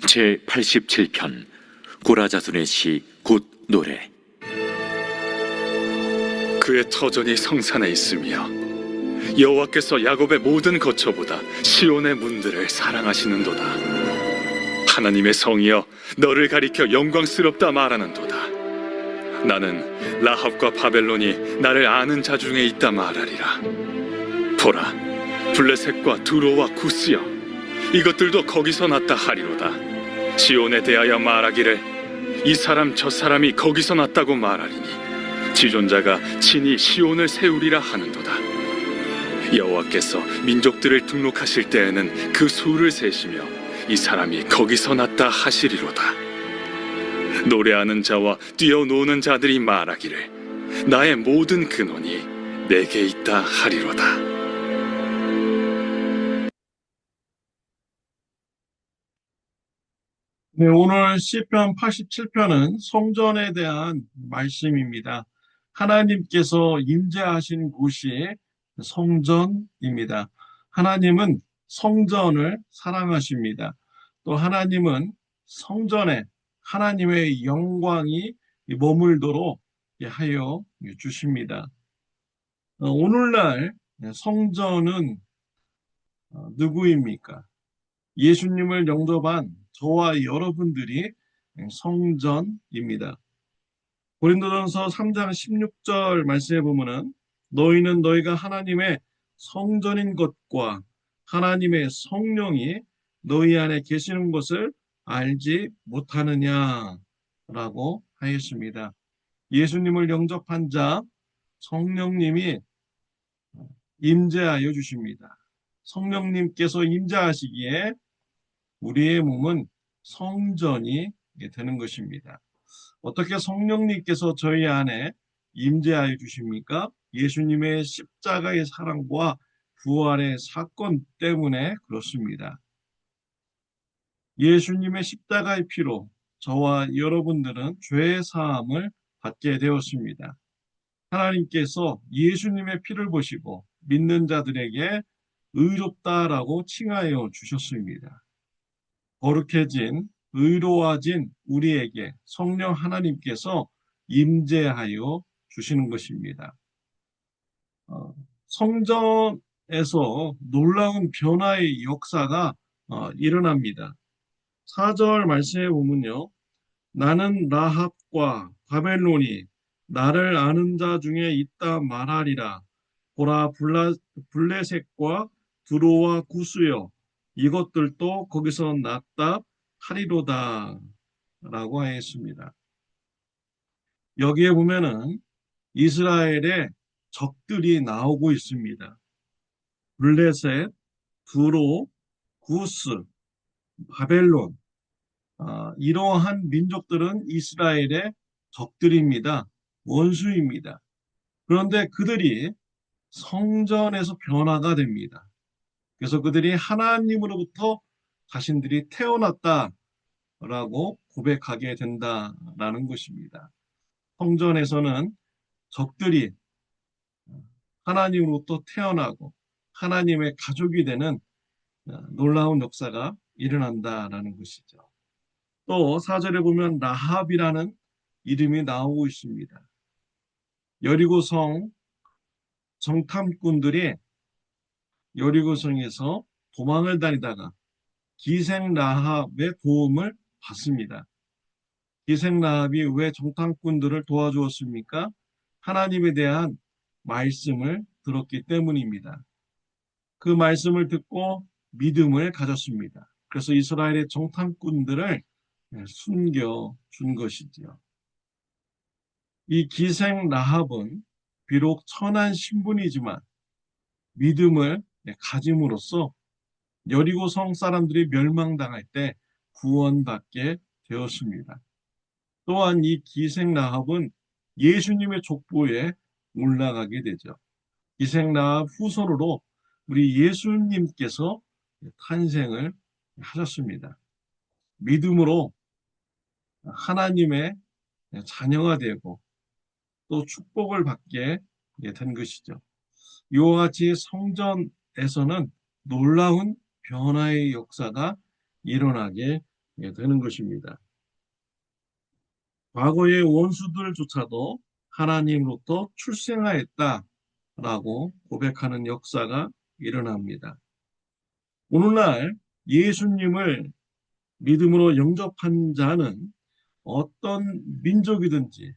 제87편 고라자손의 시 곧 노래. 그의 터전이 성산에 있으며 여호와께서 야곱의 모든 거처보다 시온의 문들을 사랑하시는도다. 하나님의 성이여, 너를 가리켜 영광스럽다 말하는도다. 나는 라합과 바벨론이 나를 아는 자 중에 있다 말하리라. 보라, 블레셋과 두로와 구스여, 이것들도 거기서 났다 하리로다. 시온에 대하여 말하기를 이 사람 저 사람이 거기서 났다고 말하리니 지존자가 친히 시온을 세우리라 하는도다. 여호와께서 민족들을 등록하실 때에는 그 수를 세시며 이 사람이 거기서 났다 하시리로다. 노래하는 자와 뛰어노는 자들이 말하기를 나의 모든 근원이 내게 있다 하리로다. 네, 오늘 시편 87편은 성전에 대한 말씀입니다. 하나님께서 임재하신 곳이 성전입니다. 하나님은 성전을 사랑하십니다. 또 하나님은 성전에 하나님의 영광이 머물도록 하여 주십니다. 오늘날 성전은 누구입니까? 예수님을 영접한 저와 여러분들이 성전입니다. 고린도전서 3장 16절 말씀에 보면은 너희는 너희가 하나님의 성전인 것과 하나님의 성령이 너희 안에 계시는 것을 알지 못하느냐라고 하였습니다. 예수님을 영접한 자 성령님이 임재하여 주십니다. 성령님께서 임재하시기에 우리의 몸은 성전이 되는 것입니다. 어떻게 성령님께서 저희 안에 임재하여 주십니까? 예수님의 십자가의 사랑과 부활의 사건 때문에 그렇습니다. 예수님의 십자가의 피로 저와 여러분들은 죄의 사함을 받게 되었습니다. 하나님께서 예수님의 피를 보시고 믿는 자들에게 의롭다라고 칭하여 주셨습니다. 거룩해진 의로워진 우리에게 성령 하나님께서 임재하여 주시는 것입니다. 성전에서 놀라운 변화의 역사가 일어납니다. 4절 말씀에 보면요. 나는 라합과 바벨론이 나를 아는 자 중에 있다 말하리라. 보라, 블레셋과 두로와 구스여, 이것들도 거기서 났다 하리로다 라고 하였습니다. 여기에 보면은 이스라엘의 적들이 나오고 있습니다. 블레셋, 두로, 구스, 바벨론, 이러한 민족들은 이스라엘의 적들입니다. 원수입니다. 그런데 그들이 성전에서 변화가 됩니다. 그래서 그들이 하나님으로부터 자신들이 태어났다라고 고백하게 된다라는 것입니다. 성전에서는 적들이 하나님으로부터 태어나고 하나님의 가족이 되는 놀라운 역사가 일어난다라는 것이죠. 또 4절에 보면 라합이라는 이름이 나오고 있습니다. 여리고성 정탐꾼들이 여리고성에서 도망을 다니다가 기생 라합의 도움을 받습니다. 기생 라합이 왜 정탐꾼들을 도와주었습니까? 하나님에 대한 말씀을 들었기 때문입니다. 그 말씀을 듣고 믿음을 가졌습니다. 그래서 이스라엘의 정탐꾼들을 숨겨준 것이지요. 이 기생 라합은 비록 천한 신분이지만 믿음을 가짐으로써 여리고성 사람들이 멸망당할 때 구원받게 되었습니다. 또한 이 기생 라합은 예수님의 족보에 올라가게 되죠. 기생 라합 후손으로 우리 예수님께서 탄생을 하셨습니다. 믿음으로 하나님의 자녀가 되고 또 축복을 받게 된 것이죠. 이와 같이 성전에서는 놀라운 변화의 역사가 일어나게 되는 것입니다. 과거의 원수들조차도 하나님으로부터 출생하였다라고 고백하는 역사가 일어납니다. 오늘날 예수님을 믿음으로 영접한 자는 어떤 민족이든지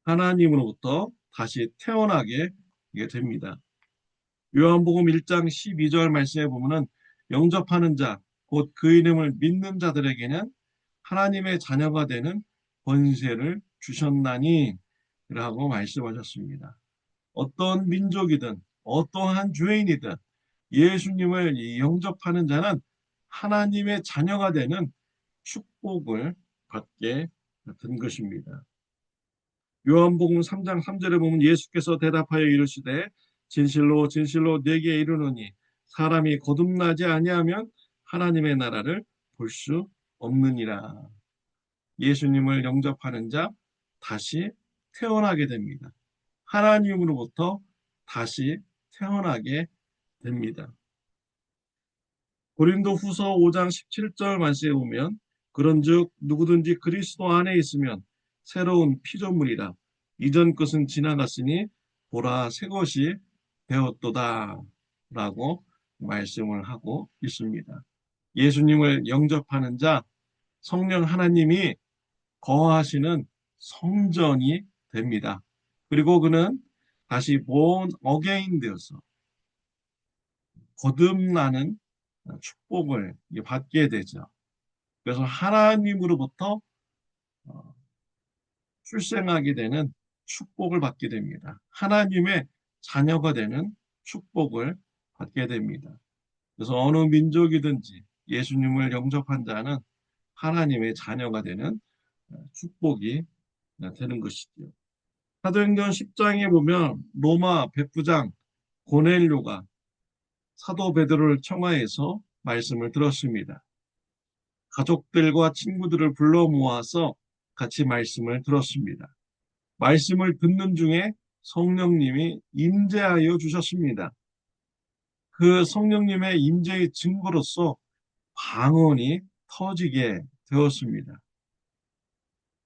하나님으로부터 다시 태어나게 됩니다. 요한복음 1장 12절 말씀에 보면은 영접하는 자, 곧 그 이름을 믿는 자들에게는 하나님의 자녀가 되는 권세를 주셨나니 라고 말씀하셨습니다. 어떤 민족이든 어떠한 죄인이든 예수님을 영접하는 자는 하나님의 자녀가 되는 축복을 받게 된 것입니다. 요한복음 3장 3절에 보면 예수께서 대답하여 이르시되 진실로 진실로 네게 이르노니 사람이 거듭나지 아니하면 하나님의 나라를 볼 수 없느니라. 예수님을 영접하는 자 다시 태어나게 됩니다. 하나님으로부터 다시 태어나게 됩니다. 고린도후서 5장 17절 말씀에 보면 그런즉 누구든지 그리스도 안에 있으면 새로운 피조물이라 이전 것은 지나갔으니 보라 새 것이 되었도다 라고 말씀을 하고 있습니다. 예수님을 영접하는 자 성령 하나님이 거하시는 성전이 됩니다. 그리고 그는 다시 born again 되어서 거듭나는 축복을 받게 되죠. 그래서 하나님으로부터 출생하게 되는 축복을 받게 됩니다. 하나님의 자녀가 되는 축복을 받게 됩니다. 그래서 어느 민족이든지 예수님을 영접한 자는 하나님의 자녀가 되는 축복이 되는 것이죠. 사도행전 10장에 보면 로마 백부장 고넬료가 사도 베드로를 청하해서 말씀을 들었습니다. 가족들과 친구들을 불러 모아서 같이 말씀을 들었습니다. 말씀을 듣는 중에 성령님이 임재하여 주셨습니다. 그 성령님의 임재의 증거로서 방언이 터지게 되었습니다.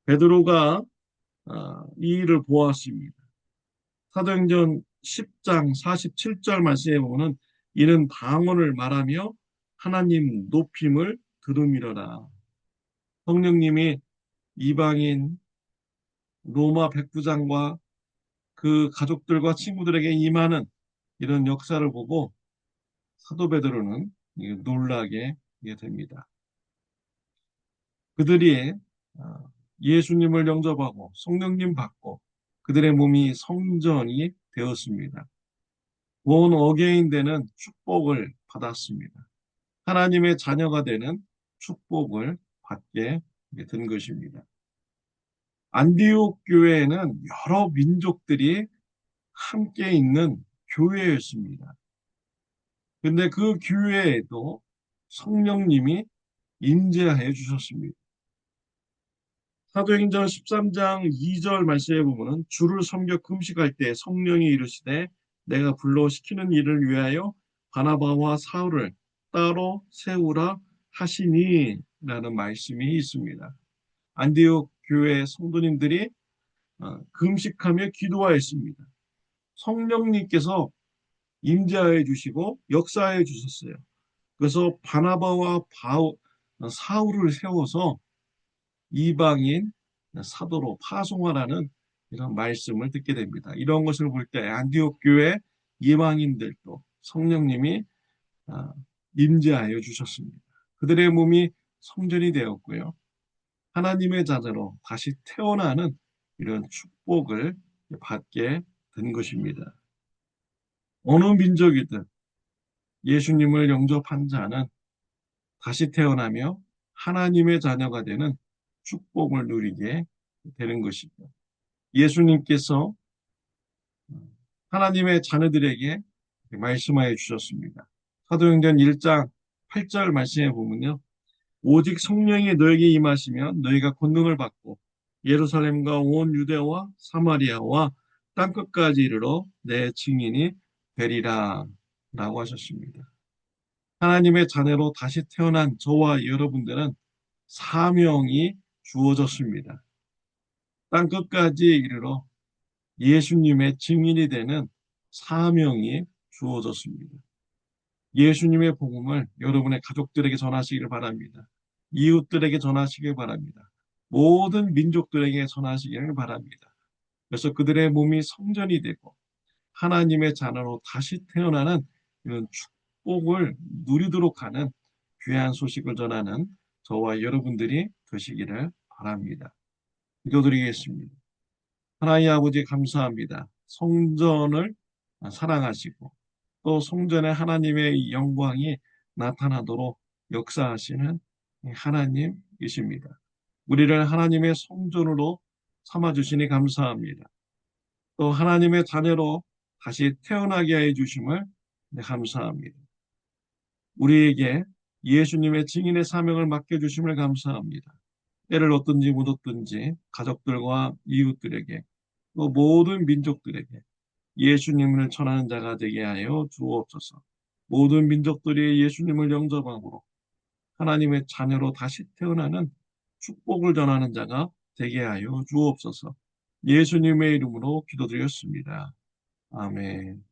베드로가 이 일을 보았습니다. 사도행전 10장 47절 말씀에 보면 이는 방언을 말하며 하나님 높임을 들음이러라. 성령님이 이방인 로마 백부장과 그 가족들과 친구들에게 임하는 이런 역사를 보고 사도 베드로는 놀라게 됩니다. 그들이 예수님을 영접하고 성령님 받고 그들의 몸이 성전이 되었습니다. born again 되는 축복을 받았습니다. 하나님의 자녀가 되는 축복을 받게 된 것입니다. 안디옥 교회에는 여러 민족들이 함께 있는 교회였습니다. 근데 그 교회에도 성령님이 임재하여 주셨습니다. 사도행전 13장 2절 말씀에 보면 주를 섬겨 금식할 때 성령이 이르시되 내가 불러 시키는 일을 위하여 바나바와 사울을 따로 세우라 하시니 라는 말씀이 있습니다. 안디옥 교회 성도님들이 금식하며 기도하였습니다. 성령님께서 임재하여 주시고 역사하여 주셨어요. 그래서 바나바와 사울을 세워서 이방인 사도로 파송하라는 이런 말씀을 듣게 됩니다. 이런 것을 볼 때 안디옥 교회 이방인들도 성령님이 임재하여 주셨습니다. 그들의 몸이 성전이 되었고요. 하나님의 자녀로 다시 태어나는 이런 축복을 받게 된 것입니다. 어느 민족이든 예수님을 영접한 자는 다시 태어나며 하나님의 자녀가 되는 축복을 누리게 되는 것이죠. 예수님께서 하나님의 자녀들에게 말씀하여 주셨습니다. 사도행전 1장 8절 말씀에 보면요. 오직 성령이 너에게 임하시면 너희가 권능을 받고 예루살렘과 온 유대와 사마리아와 땅끝까지 이르러 내 증인이 되리라 라고 하셨습니다. 1장 8절 말씀에 보면 오직 성령이 너에게 임하시면 너희가 권능을 받고 예루살렘과 온 유대와 사마리아와 땅끝까지 이르러 내 증인이 되리라 라고 하셨습니다. 하나님의 자녀로 다시 태어난 저와 여러분들은 사명이 주어졌습니다. 땅끝까지 이르러 예수님의 증인이 되는 사명이 주어졌습니다. 예수님의 복음을 여러분의 가족들에게 전하시기를 바랍니다. 이웃들에게 전하시길 바랍니다. 모든 민족들에게 전하시기를 바랍니다. 그래서 그들의 몸이 성전이 되고 하나님의 자녀로 다시 태어나는 이런 축복을 누리도록 하는 귀한 소식을 전하는 저와 여러분들이 되시기를 바랍니다. 기도드리겠습니다. 하나님 아버지 감사합니다. 성전을 사랑하시고 또 성전에 하나님의 영광이 나타나도록 역사하시는 하나님이십니다. 우리를 하나님의 성전으로 삼아주시니 감사합니다. 또 하나님의 자녀로 다시 태어나게 해 주심을 감사합니다. 우리에게 예수님의 증인의 사명을 맡겨주심을 감사합니다. 때를 얻든지 못 얻든지 가족들과 이웃들에게 또 모든 민족들에게 예수님을 전하는 자가 되게 하여 주옵소서. 모든 민족들이 예수님을 영접함으로 하나님의 자녀로 다시 태어나는 축복을 전하는 자가 되게 하여 주옵소서. 예수님의 이름으로 기도드렸습니다. 아멘.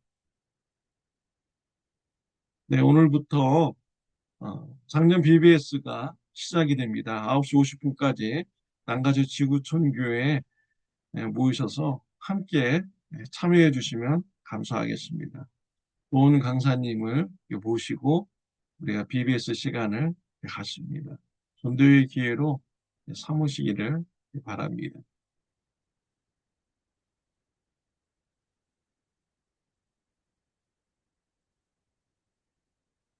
네, 오늘부터 작년 BBS가 시작이 됩니다. 9시 50분까지 난가주 지구촌교회에 모이셔서 함께 참여해 주시면 감사하겠습니다. 좋은 강사님을 모시고 우리가 BBS 시간을 갖습니다. 전도의 기회로 삼으시기를 바랍니다.